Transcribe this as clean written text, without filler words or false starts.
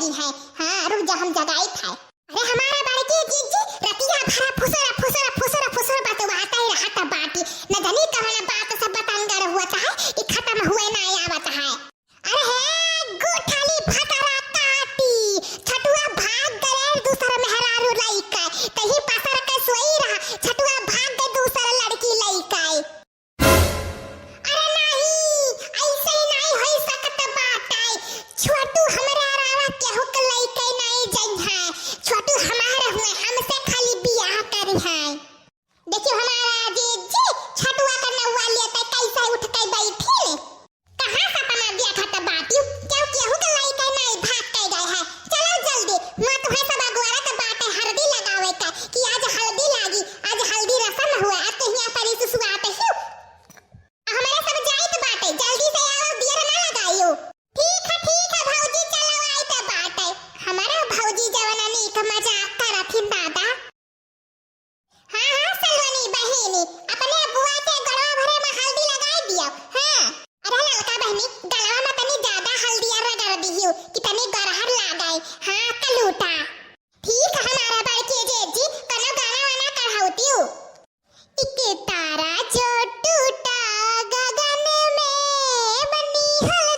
लगी है। हाँ रुक जा, हम जगाई था। अरे हमारा बड़की जीजी रतिया भरा फुसरा बात आता ही रहा था बाटी, न जानी कौन बात सब बतांगर हुआ था ये खत्म हुए ना आवत है। अरे हे गुठाली फटरा काटी छटुआ भाग गए दूसरा मेहरारू लइका, कहीं पसर के सोई रहा, छटुआ भाग गए दूसरा लड़की लइका। अरे नहीं ऐसे नहीं होई सकत बात है, छोटू हमरा रावा केहू के लइका नहीं जई है, छोटू हमारा हुए, हमसे खाली बियाह करी है। देखियो हमारा जीजी छटुआ का नौवा लेते कैसे उठ के बैठी, कहां सपना दिया था तब बाटी, क्यों केहू के लइका नहीं भाग के गए है। चलो जल्दी मां तुम्हें सब अगवारा के बाटे हल्दी लगावे का कि आज हल्दी लागी, आज हल्दी रसम हुआ, आज कहीं पर इस सुआते ही हमारे सब जाइत बाटे, जल्दी से आओ, देर ना लगाइयो। ठीक है भौजी चलो आई त बाटे, हमारा भौजी जवाना नी का मजाक करथिन दादा। हाँ सलवनी बहिनी अपने बुआ के गड़वा भरे में हल्दी लगाई दियो। हाँ अरे ललका बहिनी गलवा में तनी ज्यादा हल्दी रगड़ दियो कि तनी गरहर लगाए। हाँ कलूटा ठीक है हमारा बड़की जीजी कनो गाना वाना कढ़ाउतियो। इके तारा जो टूटा गगन में बनी हल